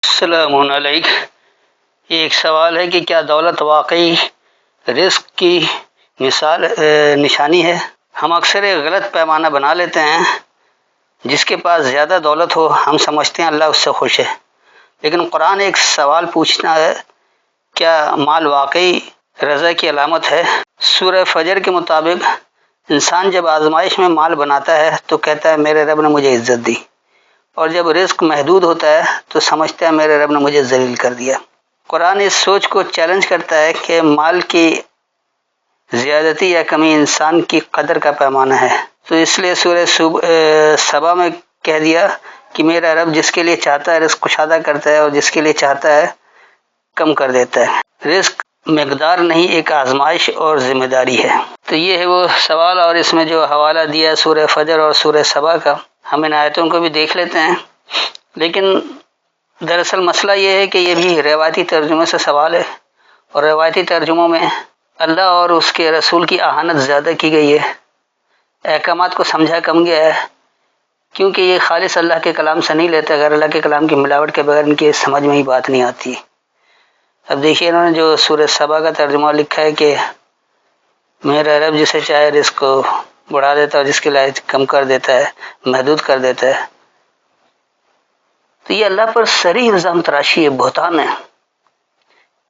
السلام علیکم. یہ ایک سوال ہے کہ کیا دولت واقعی رزق کی نشانی ہے؟ ہم اکثر ایک غلط پیمانہ بنا لیتے ہیں. جس کے پاس زیادہ دولت ہو ہم سمجھتے ہیں اللہ اس سے خوش ہے. لیکن قرآن ایک سوال پوچھنا ہے، کیا مال واقعی رضا کی علامت ہے؟ سورہ فجر کے مطابق انسان جب آزمائش میں مال بناتا ہے تو کہتا ہے میرے رب نے مجھے عزت دی، اور جب رزق محدود ہوتا ہے تو سمجھتا ہے میرے رب نے مجھے ذلیل کر دیا. قرآن اس سوچ کو چیلنج کرتا ہے کہ مال کی زیادتی یا کمی انسان کی قدر کا پیمانہ ہے. تو اس لیے سورہ سبا میں کہہ دیا کہ میرا رب جس کے لیے چاہتا ہے رزق کشادہ کرتا ہے اور جس کے لیے چاہتا ہے کم کر دیتا ہے. رزق مقدار نہیں، ایک آزمائش اور ذمہ داری ہے. تو یہ ہے وہ سوال، اور اس میں جو حوالہ دیا سورہ فجر اور سورہ سبا کا، ہم ان آیتوں کو بھی دیکھ لیتے ہیں. لیکن دراصل مسئلہ یہ ہے کہ یہ بھی روایتی ترجمے سے سوال ہے، اور روایتی ترجموں میں اللہ اور اس کے رسول کی اہانت زیادہ کی گئی ہے، احکامات کو سمجھا کم گیا ہے، کیونکہ یہ خالص اللہ کے کلام سے نہیں لیتے. اگر اللہ کے کلام کی ملاوٹ کے بغیر ان کی سمجھ میں ہی بات نہیں آتی. اب دیکھیے انہوں نے جو سورہ سبا کا ترجمہ لکھا ہے کہ میرا رب جسے چاہے رزق کو بڑھا دیتا ہے اور جس کے لائق کم کر دیتا ہے، محدود کر دیتا ہے. تو یہ اللہ پر صریح الزام تراشی ہے، بہتان ہے.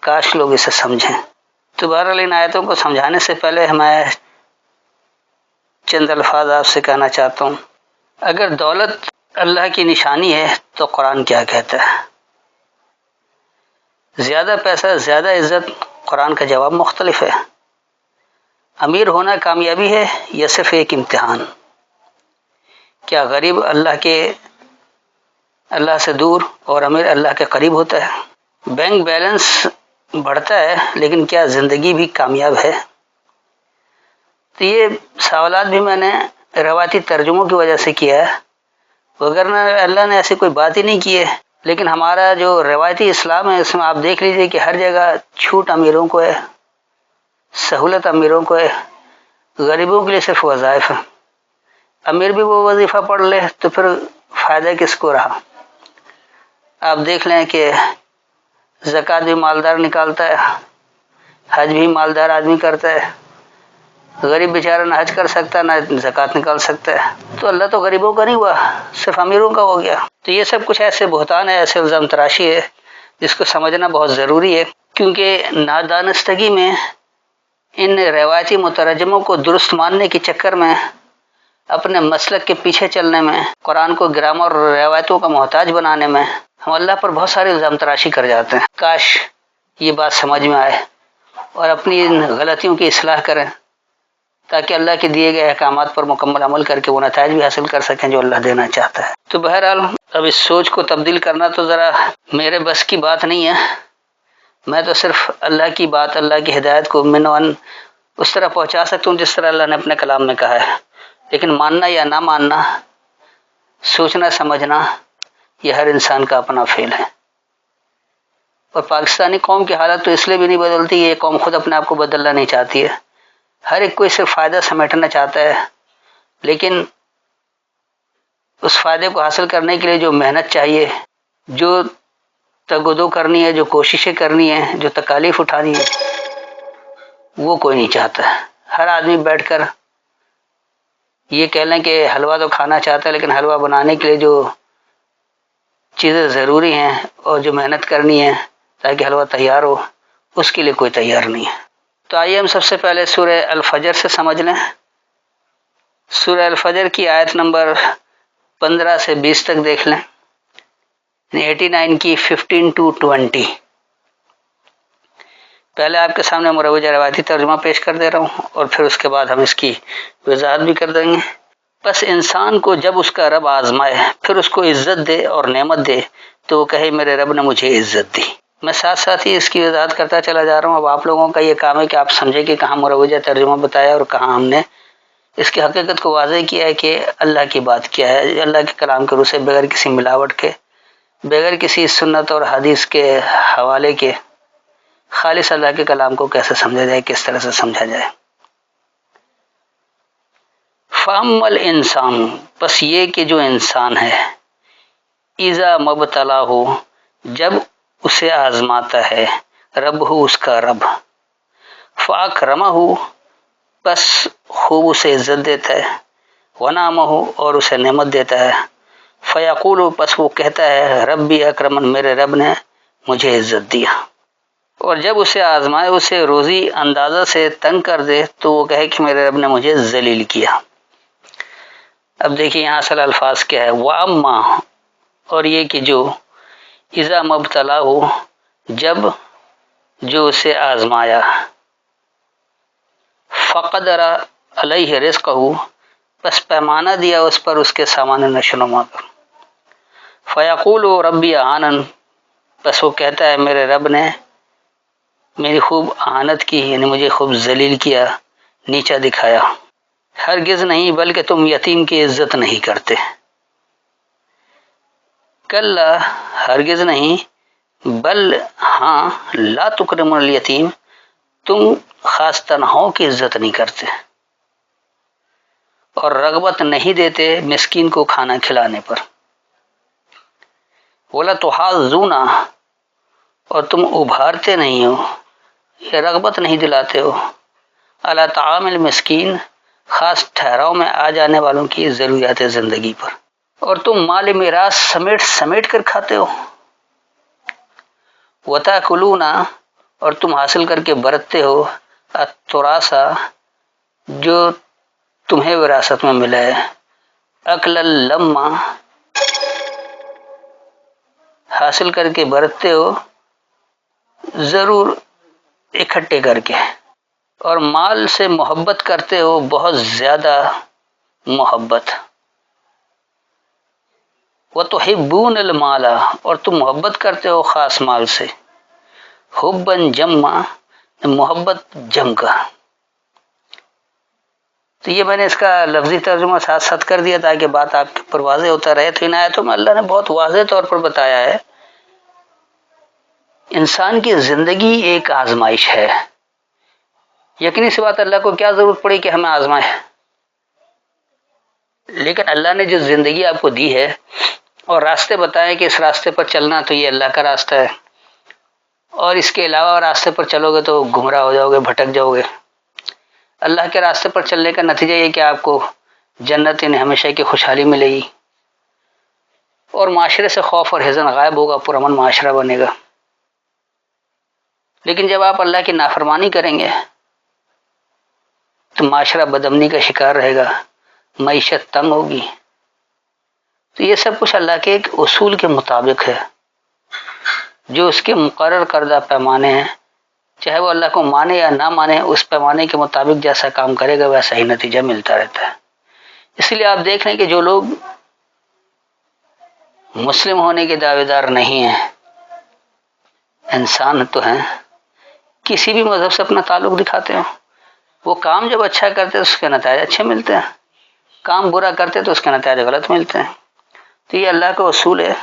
کاش لوگ اسے سمجھیں. تو بہرحال ان آیتوں کو سمجھانے سے پہلے میں چند الفاظ آپ سے کہنا چاہتا ہوں. اگر دولت اللہ کی نشانی ہے تو قرآن کیا کہتا ہے؟ زیادہ پیسہ زیادہ عزت، قرآن کا جواب مختلف ہے. امیر ہونا کامیابی ہے یا صرف ایک امتحان؟ کیا غریب اللہ سے دور اور امیر اللہ کے قریب ہوتا ہے؟ بینک بیلنس بڑھتا ہے لیکن کیا زندگی بھی کامیاب ہے؟ تو یہ سوالات بھی میں نے روایتی ترجموں کی وجہ سے کیا ہے، وگرنہ اللہ نے ایسی کوئی بات ہی نہیں کی ہے. لیکن ہمارا جو روایتی اسلام ہے اس میں آپ دیکھ لیجئے کہ ہر جگہ چھوٹ امیروں کو ہے، سہولت امیروں کو ہے، غریبوں کے لیے صرف وظائف ہے. امیر بھی وہ وظیفہ پڑھ لے تو پھر فائدہ کس کو رہا؟ آپ دیکھ لیں کہ زکوٰۃ بھی مالدار نکالتا ہے، حج بھی مالدار آدمی کرتا ہے، غریب بیچارہ نہ حج کر سکتا نہ زکوٰۃ نکال سکتا ہے. تو اللہ تو غریبوں کا نہیں ہوا، صرف امیروں کا ہو گیا. تو یہ سب کچھ ایسے بہتان ہے، ایسے الزام تراشی ہے جس کو سمجھنا بہت ضروری ہے. کیونکہ نادانستگی میں ان روایتی مترجموں کو درست ماننے کے چکر میں، اپنے مسلک کے پیچھے چلنے میں، قرآن کو گرامر اور روایتوں کا محتاج بنانے میں ہم اللہ پر بہت سارے الزام تراشی کر جاتے ہیں. کاش یہ بات سمجھ میں آئے اور اپنی ان غلطیوں کی اصلاح کریں تاکہ اللہ کے دیے گئے احکامات پر مکمل عمل کر کے وہ نتائج بھی حاصل کر سکیں جو اللہ دینا چاہتا ہے. تو بہرحال اب اس سوچ کو تبدیل کرنا تو ذرا میرے بس کی بات نہیں ہے. میں تو صرف اللہ کی بات، اللہ کی ہدایت کو منوان اس طرح پہنچا سکتا ہوں جس طرح اللہ نے اپنے کلام میں کہا ہے. لیکن ماننا یا نہ ماننا، سوچنا سمجھنا، یہ ہر انسان کا اپنا فعل ہے. اور پاکستانی قوم کی حالت تو اس لیے بھی نہیں بدلتی، یہ قوم خود اپنے آپ کو بدلنا نہیں چاہتی ہے. ہر ایک کوئی صرف فائدہ سمیٹنا چاہتا ہے، لیکن اس فائدے کو حاصل کرنے کے لیے جو محنت چاہیے، جو تگودو کرنی ہے، جو کوششیں کرنی ہے، جو تکالیف اٹھانی ہے، وہ کوئی نہیں چاہتا. ہر آدمی بیٹھ کر یہ کہہ لیں کہ حلوہ تو کھانا چاہتا ہے، لیکن حلوہ بنانے کے لیے جو چیزیں ضروری ہیں اور جو محنت کرنی ہے تاکہ حلوہ تیار ہو، اس کے لیے کوئی تیار نہیں ہے. تو آئیے ہم سب سے پہلے سورہ الفجر سے سمجھ لیں. سورہ الفجر کی آیت نمبر 15 سے 20 تک دیکھ لیں، 89 کی 15 to 20. پہلے آپ کے سامنے مروجہ روایتی ترجمہ پیش کر دے رہا ہوں اور پھر اس کے بعد ہم اس کی وضاحت بھی کر دیں گے. بس انسان کو جب اس کا رب آزمائے، پھر اس کو عزت دے اور نعمت دے تو وہ کہے میرے رب نے مجھے عزت دی. میں ساتھ ساتھ ہی اس کی وضاحت کرتا چلا جا رہا ہوں. اب آپ لوگوں کا یہ کام ہے کہ آپ سمجھیں کہ کہاں مروجہ ترجمہ بتایا اور کہاں ہم نے اس کی حقیقت کو واضح کیا ہے کہ اللہ کی بات کیا ہے، اللہ کے کلام کے روح سے بغیر کسی ملاوٹ کے، بغیر کسی سنت اور حدیث کے حوالے کے، خالص اللہ کے کلام کو کیسے سمجھا جائے، کس طرح سے سمجھا جائے. فَأَمَّا الْإِنسَانُ، بس یہ کہ جو انسان ہے، اِذَا مَبْتَلَاهُ، جب اسے آزماتا ہے، رب ہو اس کا رب، فاکرمہ ہو بس خوب اسے عزت دیتا ہے، ونعمہ ہو اور اسے نعمت دیتا ہے، فیقول بس وہ کہتا ہے ربی اکرمن، میرے رب نے مجھے عزت دیا۔ اور جب اسے آزمائے، اسے روزی اندازہ سے تنگ کر دے تو وہ کہے کہ میرے رب نے مجھے ذلیل کیا۔ اب دیکھیے یہاں اصل الفاظ کیا ہے، وَأَمَّا، اور یہ کہ جو اذا مبتلا ہو، جب جو اسے آزمایا، فقدر علیہ رزقہ، بس پیمانہ دیا اس پر اس کے سامان نشو و نما کا، فیقول ربی اہانن، بس وہ کہتا ہے میرے رب نے میری خوب اہانت کی، یعنی مجھے خوب ذلیل کیا، نیچا دکھایا۔ ہرگز نہیں، بلکہ تم یتیم کی عزت نہیں کرتے۔ کلا، ہرگز نہیں، بل ہاں، لا تکرم الیتیم، تم خاص تنہاؤں کی عزت نہیں کرتے، اور رغبت نہیں دیتے مسکین کو کھانا کھلانے پر۔ ولا تحاضون، اور تم ابھارتے نہیں ہو، یہ رغبت نہیں دلاتے ہو، علی طعام المسکین، خاص ٹھہراؤ میں آ جانے والوں کی ضروریات زندگی پر، اور تم مال میراث سمیٹ سمیٹ کر کھاتے ہو۔ وتاکلون، اور تم حاصل کر کے برتتے ہو، التراث، جو تمہیں وراثت میں ملا ہے، اکل لما، حاصل کر کے برتتے ہو ضرور اکٹھے کر کے، اور مال سے محبت کرتے ہو بہت زیادہ محبت۔ وتحبون المال، اور تم محبت کرتے ہو خاص مال سے، حبا جما، محبت جم کا۔ تو یہ میں نے اس کا لفظی ترجمہ ساتھ ساتھ کر دیا تاکہ بات آپ کے پر واضح ہوتا رہے۔ تو ان آیتوں میں اللہ نے بہت واضح طور پر بتایا ہے انسان کی زندگی ایک آزمائش ہے۔ یقینی سی بات، اللہ کو کیا ضرورت پڑی کہ ہمیں آزمائے، لیکن اللہ نے جو زندگی آپ کو دی ہے اور راستے بتائے کہ اس راستے پر چلنا، تو یہ اللہ کا راستہ ہے، اور اس کے علاوہ راستے پر چلو گے تو گمراہ ہو جاؤ گے، بھٹک جاؤ گے۔ اللہ کے راستے پر چلنے کا نتیجہ یہ کہ آپ کو جنت یعنی ہمیشہ کی خوشحالی ملے گی، اور معاشرے سے خوف اور حزن غائب ہوگا، پرامن معاشرہ بنے گا۔ لیکن جب آپ اللہ کی نافرمانی کریں گے تو معاشرہ بدامنی کا شکار رہے گا، معیشت تنگ ہوگی۔ تو یہ سب کچھ اللہ کے ایک اصول کے مطابق ہے، جو اس کے مقرر کردہ پیمانے ہیں، چاہے وہ اللہ کو مانے یا نہ مانے، اس پیمانے کے مطابق جیسا کام کرے گا ویسا ہی نتیجہ ملتا رہتا ہے۔ اس لیے آپ دیکھ رہے ہیں کہ جو لوگ مسلم ہونے کے دعوے دار نہیں ہیں، انسان تو ہیں، کسی بھی مذہب سے اپنا تعلق دکھاتے ہیں، وہ کام جب اچھا کرتے ہیں تو اس کے نتائج اچھے ملتے ہیں، کام برا کرتے تو اس کے نتائج غلط ملتے ہیں۔ تو یہ اللہ کا اصول ہے۔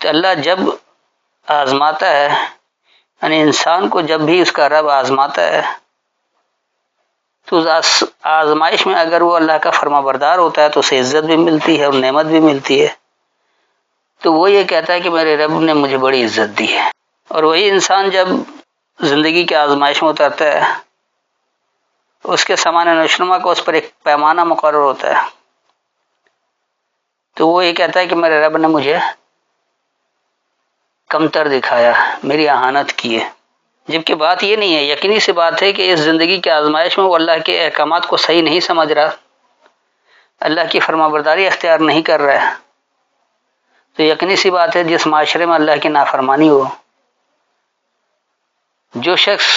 تو اللہ جب آزماتا ہے، یعنی انسان کو جب بھی اس کا رب آزماتا ہے، تو اس آزمائش میں اگر وہ اللہ کا فرما بردار ہوتا ہے تو اسے عزت بھی ملتی ہے اور نعمت بھی ملتی ہے۔ تو وہ یہ کہتا ہے کہ میرے رب نے مجھے بڑی عزت دی ہے۔ اور وہی انسان جب زندگی کے آزمائش میں اترتا ہے، اس کے سامان نشوونما کا اس پر ایک پیمانہ مقرر ہوتا ہے، تو وہ یہ کہتا ہے کہ میرے رب نے مجھے کمتر دکھایا، میری اہانت کی ہے۔ جبکہ بات یہ نہیں ہے، یقینی سی بات ہے کہ اس زندگی کی آزمائش میں وہ اللہ کے احکامات کو صحیح نہیں سمجھ رہا، اللہ کی فرما برداری اختیار نہیں کر رہا ہے۔ تو یقینی سی بات ہے جس معاشرے میں اللہ کی نافرمانی ہو، جو شخص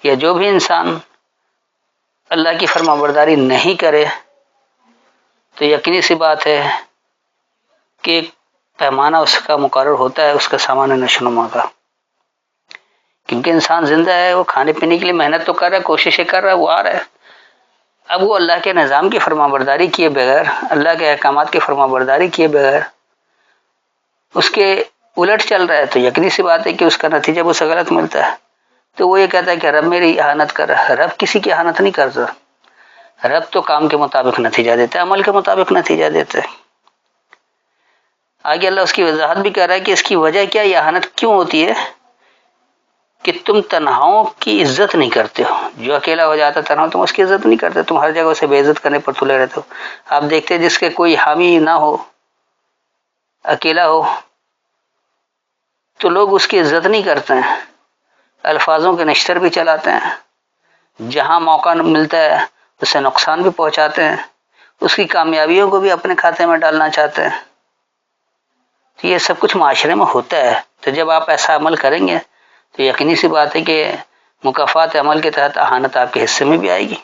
یا جو بھی انسان اللہ کی فرما برداری نہیں کرے، تو یقینی سی بات ہے کہ ایک پیمانہ اس کا مقرر ہوتا ہے، اس کا سامان نشوونما کا۔ کیونکہ انسان زندہ ہے، وہ کھانے پینے کے لیے محنت تو کر رہا ہے، کوششیں کر رہا ہے، وہ آ رہا ہے۔ اب وہ اللہ کے نظام کی فرما برداری کیے بغیر، اللہ کے احکامات کی فرما برداری کیے بغیر اس کے الٹ چل رہا ہے، تو یقینی سی بات ہے کہ اس کا نتیجہ اس سے غلط ملتا ہے۔ تو وہ یہ کہتا ہے کہ رب میری اہانت کر رہا ہے۔ رب کسی کی اہانت نہیں کرتا، رب تو کام کے مطابق نتیجہ دیتا ہے، عمل کے مطابق نتیجہ دیتا ہے۔ آگے اللہ اس کی وضاحت بھی کر رہا ہے کہ اس کی وجہ کیا، یہ اہانت کیوں ہوتی ہے کہ تم تنہاؤں کی عزت نہیں کرتے ہو. جو اکیلا ہو جاتا تنہا تم اس کی عزت نہیں کرتے، تم ہر جگہ اسے بے عزت کرنے پر تلے رہتے ہو. آپ دیکھتے جس کے کوئی حامی نہ ہو، اکیلا ہو، تو لوگ اس کی عزت نہیں کرتے ہیں، الفاظوں کے نشتر بھی چلاتے ہیں، جہاں موقع ملتا ہے اسے نقصان بھی پہنچاتے ہیں، اس کی کامیابیوں کو بھی اپنے کھاتے میں ڈالنا چاہتے ہیں. تو یہ سب کچھ معاشرے میں ہوتا ہے. تو جب آپ ایسا عمل کریں گے تو یقینی سی بات ہے کہ مکافات عمل کے تحت اہانت آپ کے حصے میں بھی آئے گی.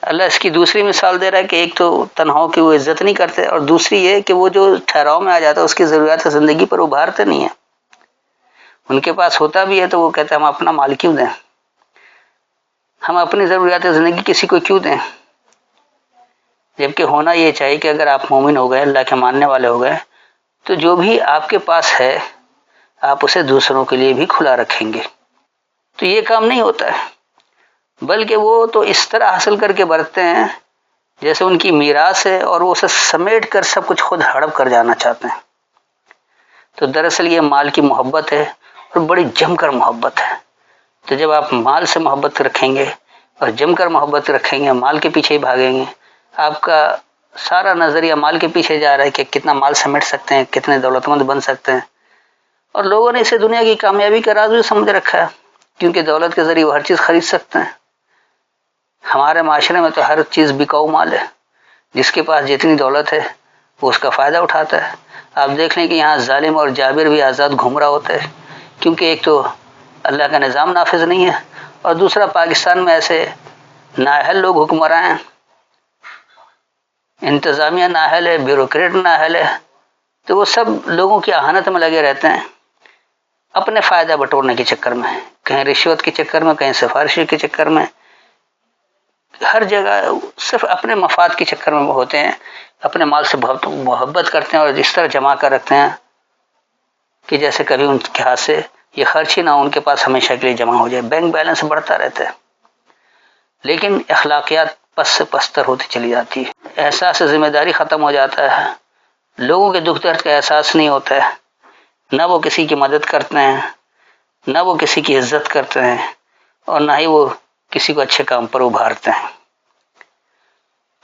اللہ اس کی دوسری مثال دے رہا ہے کہ ایک تو تنہاؤں کی وہ عزت نہیں کرتے، اور دوسری یہ کہ وہ جو ٹھہراؤ میں آ جاتا ہے اس کی ضروریات زندگی پر ابھارتے نہیں ہیں. ان کے پاس ہوتا بھی ہے تو وہ کہتے ہیں ہم اپنا مال کیوں دیں، ہم اپنی ضروریات زندگی کسی کو کیوں دیں. جبکہ ہونا یہ چاہیے کہ اگر آپ مومن ہو گئے، اللہ کے ماننے والے ہو گئے، تو جو بھی آپ کے پاس ہے آپ اسے دوسروں کے لیے بھی کھلا رکھیں گے. تو یہ کام نہیں ہوتا ہے، بلکہ وہ تو اس طرح حاصل کر کے برتتے ہیں جیسے ان کی میراث ہے، اور وہ اسے سمیٹ کر سب کچھ خود ہڑپ کر جانا چاہتے ہیں. تو دراصل یہ مال کی محبت ہے، اور بڑی جم کر محبت ہے. تو جب آپ مال سے محبت رکھیں گے اور جم کر محبت رکھیں گے، مال کے پیچھے ہی بھاگیں گے، آپ کا سارا نظریہ مال کے پیچھے جا رہا ہے کہ کتنا مال سمیٹ سکتے ہیں، کتنے دولت مند بن سکتے ہیں. اور لوگوں نے اسے دنیا کی کامیابی کا راز بھی سمجھ رکھا ہے، کیونکہ دولت کے ذریعے وہ ہر چیز خرید سکتے ہیں. ہمارے معاشرے میں تو ہر چیز بکاؤ مال ہے، جس کے پاس جتنی دولت ہے وہ اس کا فائدہ اٹھاتا ہے. آپ دیکھ لیں کہ یہاں ظالم اور جابر بھی آزاد گھوم رہا ہوتا ہے، کیونکہ ایک تو اللہ کا نظام نافذ نہیں ہے، اور دوسرا پاکستان میں ایسے نااہل لوگ حکمراں ہیں، انتظامیہ نااہل ہے، بیوروکریٹ نااہل ہے. تو وہ سب لوگوں کی اہانت میں لگے رہتے ہیں، اپنے فائدہ بٹورنے کے چکر میں، کہیں رشوت کے چکر میں، کہیں سفارشی کے چکر میں، ہر جگہ صرف اپنے مفاد کے چکر میں ہوتے ہیں. اپنے مال سے بہت محبت کرتے ہیں اور اس طرح جمع کر رکھتے ہیں کہ جیسے کبھی ان کے ہاتھ سے یہ خرچ ہی نہ ہو، ان کے پاس ہمیشہ کے لیے جمع ہو جائے. بینک بیلنس بڑھتا رہتا ہے، لیکن اخلاقیات پس سے پستر ہوتی چلی جاتی ہے. احساس ذمہ داری ختم ہو جاتا ہے، لوگوں کے دکھ درد کا احساس نہیں ہوتا ہے، نہ وہ کسی کی مدد کرتے ہیں، نہ وہ کسی کی عزت کرتے ہیں، اور نہ ہی وہ کسی کو اچھے کام پر ابھارتے ہیں.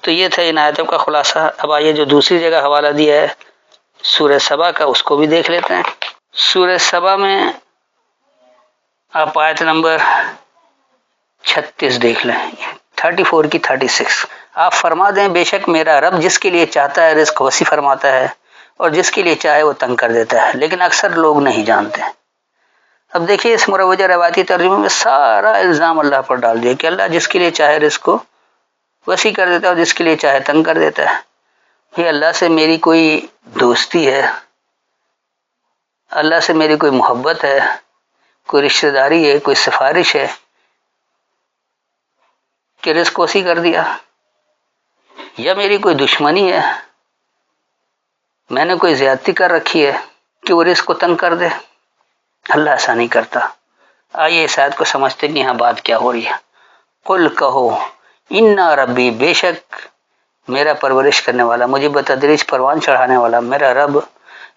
تو یہ تھا ان آیتوں کا خلاصہ. اب آئیے جو دوسری جگہ حوالہ دیا ہے سورہ سبا کا، اس کو بھی دیکھ لیتے ہیں. سورہ سبا میں آپ آیت نمبر 36 دیکھ لیں، 34 کی 36. آپ فرما دیں بے شک میرا رب جس کے لیے چاہتا ہے رزق وسیع فرماتا ہے، اور جس کے لیے چاہے وہ تنگ کر دیتا ہے، لیکن اکثر لوگ نہیں جانتے. اب دیکھیے اس مروجہ روایتی ترجمے میں سارا الزام اللہ پر ڈال دیا کہ اللہ جس کے لیے چاہے رزق کو وسیع کر دیتا ہے اور جس کے لیے چاہے تنگ کر دیتا ہے. یہ اللہ سے میری کوئی دوستی ہے، اللہ سے میری کوئی محبت ہے، کوئی رشتہ داری ہے، کوئی سفارش ہے کہ رزق وسیع کر دیا، یا میری کوئی دشمنی ہے، میں نے کوئی زیادتی کر رکھی ہے کہ وہ رزق کو تنگ کر دے؟ اللہ ایسا نہیں کرتا. آئیے اس آیت کو سمجھتے کہ یہاں بات کیا ہو رہی ہے. قل کہو انا ربی بے شک میرا پرورش کرنے والا، مجھے بتدریج پروان چڑھانے والا میرا رب،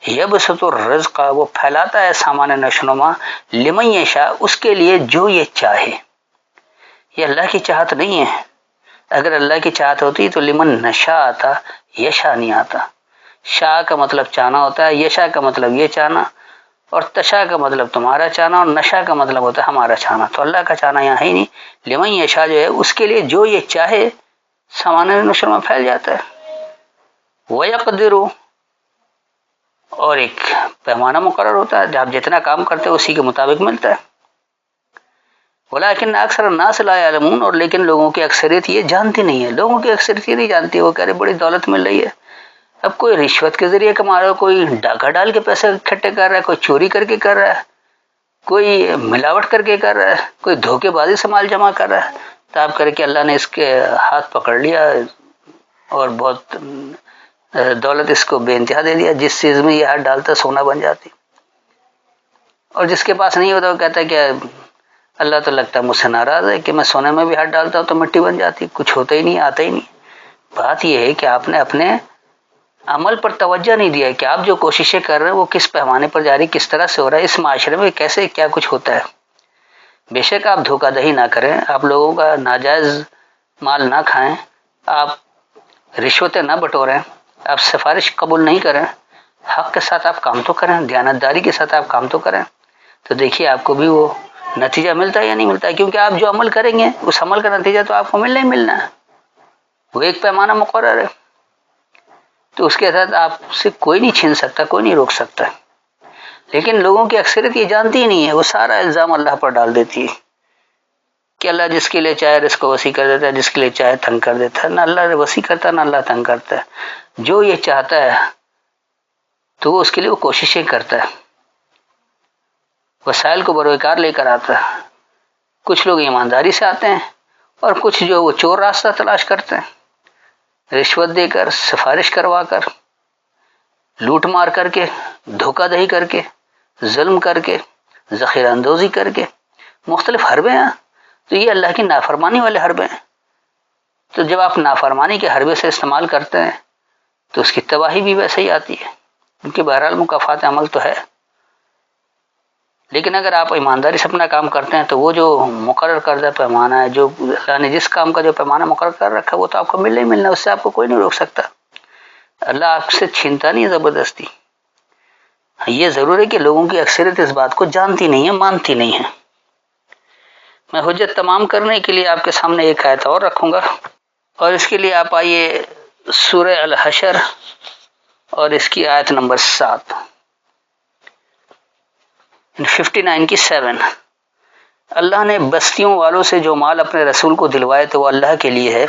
یبسط الرزق وہ پھیلاتا ہے سامان نشونما، لمن یشاء اس کے لیے جو یہ چاہے. یہ اللہ کی چاہت نہیں ہے، اگر اللہ کی چاہت ہوتی تو لمن نشاء آتا، یشاء نہیں آتا. شاء کا مطلب چاہنا ہوتا ہے، یشاء کا مطلب یہ چاہنا، اور تشاء کا مطلب تمہارا چاہنا، اور نشاء کا مطلب ہوتا ہے ہمارا چاہنا. تو اللہ کا چاہنا یہاں ہے ہی نہیں. لمن یشاء جو ہے اس کے لیے جو یہ چاہے سامان نشر میں پھیل جاتا ہے. وَيَقْدِرُ اور ایک پیمانہ مقرر ہوتا ہے، آپ جتنا کام کرتے ہیں اسی کے مطابق ملتا ہے. ولیکن اکثر الناس لا یعلمون اور لیکن لوگوں کی اکثریت یہ جانتی نہیں ہے. لوگوں کی اکثریت یہ نہیں جانتی، وہ کہہ رہے بڑی دولت مل رہی ہے. اب کوئی رشوت کے ذریعے کما رہا ہے، کوئی ڈاکہ ڈال کے پیسے اکٹھے کر رہا ہے، کوئی چوری کر کے کر رہا ہے، کوئی ملاوٹ کر کے کر رہا ہے، کوئی دھوکے بازی سے مال جمع کر رہا ہے. تو آپ کر کے اللہ نے اس کے ہاتھ پکڑ لیا اور بہت دولت اس کو بے انتہا دے دیا. جس چیز میں یہ ہاتھ ڈالتا سونا بن جاتی، اور جس کے پاس نہیں ہوتا وہ کہتا ہے کہ اللہ تو لگتا ہے مجھ سے ناراض ہے کہ میں سونے میں بھی ہاتھ ڈالتا ہوں تو مٹی بن جاتی، کچھ ہوتا ہی نہیں، آتا ہی نہیں. بات یہ ہے کہ آپ نے اپنے عمل پر توجہ نہیں دیا کہ آپ جو کوششیں کر رہے ہیں وہ کس پیمانے پر جاری، کس طرح سے ہو رہا ہے، اس معاشرے میں کیسے کیا کچھ ہوتا ہے۔ بے شک آپ دھوکہ دہی نہ کریں، آپ لوگوں کا ناجائز مال نہ کھائیں، آپ رشوتیں نہ بٹوریں، آپ سفارش قبول نہیں کریں، حق کے ساتھ آپ کام تو کریں، دیانتداری کے ساتھ آپ کام تو کریں، تو دیکھیے آپ کو بھی وہ نتیجہ ملتا ہے یا نہیں ملتا ہے، کیونکہ آپ جو عمل کریں گے اس عمل کا نتیجہ تو آپ کو ملنا ہی ملنا ہے، وہ ایک پیمانہ مقرر ہے، تو اس کے تحت آپ سے کوئی نہیں چھین سکتا، کوئی نہیں روک سکتا۔ لیکن لوگوں کی اکثریت یہ جانتی ہی نہیں ہے، وہ سارا الزام اللہ پر ڈال دیتی ہے کہ اللہ جس کے لیے چاہے رزق کو وسیع کر دیتا ہے، جس کے لیے چاہے تنگ کر دیتا ہے، نہ اللہ وسیع کرتا ہے نہ اللہ تنگ کرتا ہے، جو یہ چاہتا ہے تو وہ اس کے لیے وہ کوششیں کرتا ہے، وسائل کو بروکار لے کر آتا ہے۔ کچھ لوگ ایمانداری سے آتے ہیں اور کچھ جو وہ چور راستہ تلاش کرتے ہیں، رشوت دے کر، سفارش کروا کر، لوٹ مار کر کے، دھوکہ دہی کر کے، ظلم کر کے، ذخیرہ اندوزی کر کے، مختلف حربے ہیں، تو یہ اللہ کی نافرمانی والے حربے ہیں۔ تو جب آپ نافرمانی کے حربے سے استعمال کرتے ہیں تو اس کی تباہی بھی ویسے ہی آتی ہے، کیونکہ بہرحال مکافات عمل تو ہے۔ لیکن اگر آپ ایمانداری سے اپنا کام کرتے ہیں تو وہ جو مقرر کردہ پیمانہ ہے، جو اللہ نے جس کام کا جو پیمانہ مقرر کر رکھا ہے وہ تو آپ کو ملنا ہی ملنا ہے، اس سے آپ کو کوئی نہیں روک سکتا، اللہ آپ سے چھینتا نہیں زبردستی۔ یہ ضرور ہے کہ لوگوں کی اکثریت اس بات کو جانتی نہیں ہے، مانتی نہیں ہے۔ میں حجت تمام کرنے کے لیے آپ کے سامنے ایک آیت اور رکھوں گا، اور اس کے لیے آپ آئیے سورہ الحشر اور اس کی آیت نمبر 7، 59 کی 7۔ اللہ نے بستیوں والوں سے جو مال اپنے رسول کو دلوائے تو وہ اللہ کے لیے ہے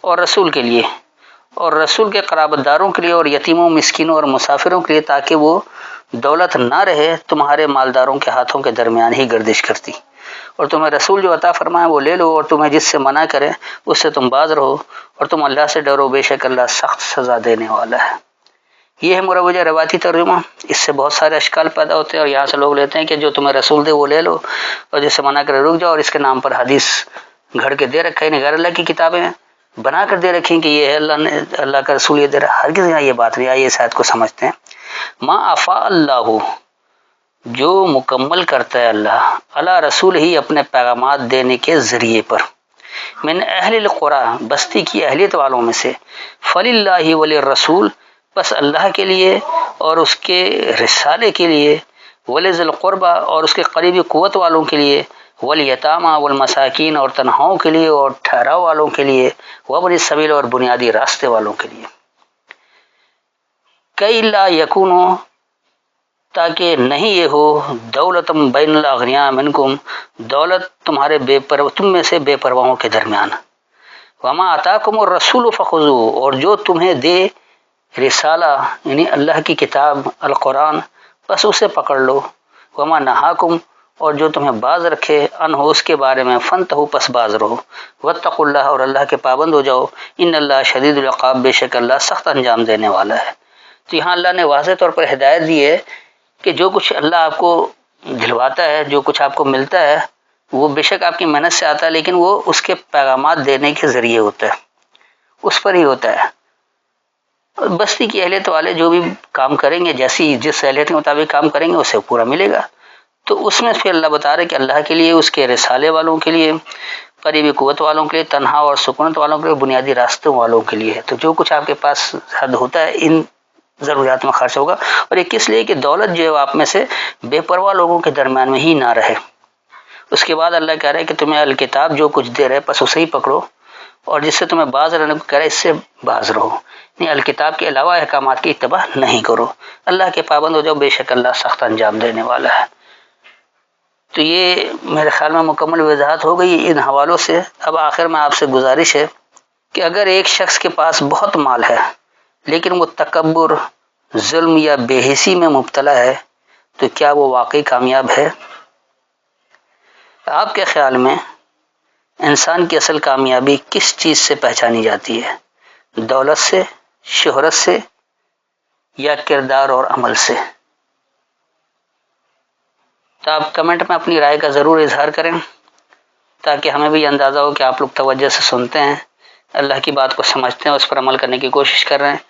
اور رسول کے لیے، اور رسول کے قرابت داروں کے لیے، اور یتیموں، مسکینوں اور مسافروں کے لیے، تاکہ وہ دولت نہ رہے تمہارے مالداروں کے ہاتھوں کے درمیان ہی گردش کرتی، اور تمہیں رسول جو عطا فرمائے وہ لے لو، اور تمہیں جس سے منع کرے اس سے تم باز رہو، اور تم اللہ سے ڈرو، بے شک اللہ سخت سزا دینے والا ہے۔ یہ ہے مروجہ روایتی ترجمہ۔ اس سے بہت سارے اشکال پیدا ہوتے ہیں، اور یہاں سے لوگ لیتے ہیں کہ جو تمہیں رسول دے وہ لے لو، اور جس سے منع کرے رک جاؤ، اور اس کے نام پر حدیث گھڑ کے دے رکھا ہے، غیر اللہ کی کتابیں بنا کر دے رکھی کہ یہ ہے اللہ کا رسول یہ دے رہا ہے۔ ہرگز یہاں یہ بات نہیں، آئیے اس آیت کو سمجھتے ہیں۔ ما افاء اللہ، جو مکمل کرتا ہے اللہ، اللہ رسول ہی اپنے پیغامات دینے کے ذریعے پر، من اہل القرى، بستی کی اہلیت والوں میں سے، فللہ وللرسول، بس اللہ کے لیے اور اس کے رسالے کے لیے، ولذی القربى، اور اس کے قریبی قوت والوں کے لیے، والیتامى والمساکین، اور تنہاؤں کے لیے اور ٹھہراؤ والوں کے لیے، وابن السبیل، اور بنیادی راستے والوں کے لیے، کئی لا یکونوا، تاکہ نہیں یہ ہو، دولتم بین الاغنیاء منکم، دولت تمہارے تم میں سے بے پرواہوں کے درمیان، وما آتاکم الرسول فخذوہ، اور جو تمہیں دے رسالہ یعنی اللہ کی کتاب القرآن، بس اسے پکڑ لو، وما نہاکم، اور جو تمہیں باز رکھے عنہ اس کے بارے میں، فانتہوا، پس باز رہو، واتقوا اللہ، اور اللہ کے پابند ہو جاؤ، ان اللہ شدید العقاب، بے شک اللہ سخت انجام دینے والا ہے۔ تو یہاں اللہ نے واضح طور پر ہدایت دی ہے کہ جو کچھ اللہ آپ کو دلواتا ہے، جو کچھ آپ کو ملتا ہے، وہ بے شک آپ کی محنت سے آتا ہے، لیکن وہ اس کے پیغامات دینے کے ذریعے ہوتا ہے، اس پر ہی ہوتا ہے۔ بستی کی اہلیت والے جو بھی کام کریں گے، جس اہلیت کے مطابق کام کریں گے اسے پورا ملے گا۔ تو اس میں پھر اللہ بتا رہے کہ اللہ کے لیے، اس کے رسالے والوں کے لیے، قریبی قوت والوں کے لیے، تنہا اور سکونت والوں کے لیے، بنیادی راستوں والوں کے لیے۔ تو جو کچھ آپ کے پاس حد ہوتا ہے ان ضروریات میں خرچ ہوگا، اور یہ کس لیے کہ دولت جو ہے آپ میں سے بے پرواہ لوگوں کے درمیان میں ہی نہ رہے۔ اس کے بعد اللہ کہہ رہے کہ تمہیں الکتاب جو کچھ دے رہے پس اسے ہی پکڑو، اور جس سے تمہیں باز رہنے کو کہہ رہے اس سے باز رہو، نہیں الکتاب کے علاوہ احکامات کی اتباع نہیں کرو، اللہ کے پابند ہو جاؤ، بے شک اللہ سخت انجام دینے والا ہے۔ تو یہ میرے خیال میں مکمل وضاحت ہو گئی ان حوالوں سے۔ اب آخر میں آپ سے گزارش ہے کہ اگر ایک شخص کے پاس بہت مال ہے لیکن وہ تکبر، ظلم یا بے حسی میں مبتلا ہے تو کیا وہ واقعی کامیاب ہے؟ آپ کے خیال میں انسان کی اصل کامیابی کس چیز سے پہچانی جاتی ہے؟ دولت سے، شہرت سے، یا کردار اور عمل سے؟ تو آپ کمنٹ میں اپنی رائے کا ضرور اظہار کریں تاکہ ہمیں بھی اندازہ ہو کہ آپ لوگ توجہ سے سنتے ہیں اللہ کی بات کو سمجھتے ہیں، اس پر عمل کرنے کی کوشش کر رہے ہیں۔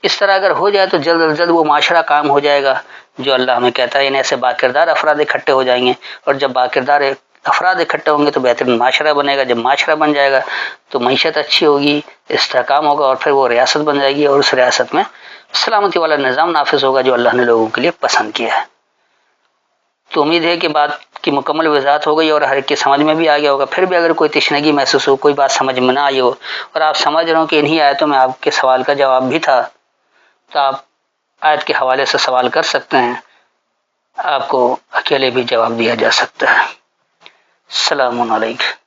اس طرح اگر ہو جائے تو جلد از جلد وہ معاشرہ قائم ہو جائے گا جو اللہ ہمیں کہتا ہے، یعنی ایسے باکردار افراد اکٹھے ہو جائیں گے، اور جب باکردار افراد اکٹھے ہوں گے تو بہترین معاشرہ بنے گا۔ جب معاشرہ بن جائے گا تو معیشت اچھی ہوگی، استحکام ہوگا، اور پھر وہ ریاست بن جائے گی، اور اس ریاست میں سلامتی والا نظام نافذ ہوگا جو اللہ نے لوگوں کے لیے پسند کیا ہے۔ تو امید ہے کہ بات کی مکمل وضاحت ہو گئی اور ہر ایک کی سمجھ میں بھی آ گیا ہوگا۔ پھر بھی اگر کوئی تشنگی محسوس ہو، کوئی بات سمجھ میں نہ آئی ہو، اور آپ سمجھ رہے ہو کہ انہی آیتوں میں آپ کے سوال کا جواب بھی تھا، تو آپ آیت کے حوالے سے سوال کر سکتے ہیں، آپ کو اکیلے بھی جواب دیا جا سکتا ہے۔ السلام علیکم۔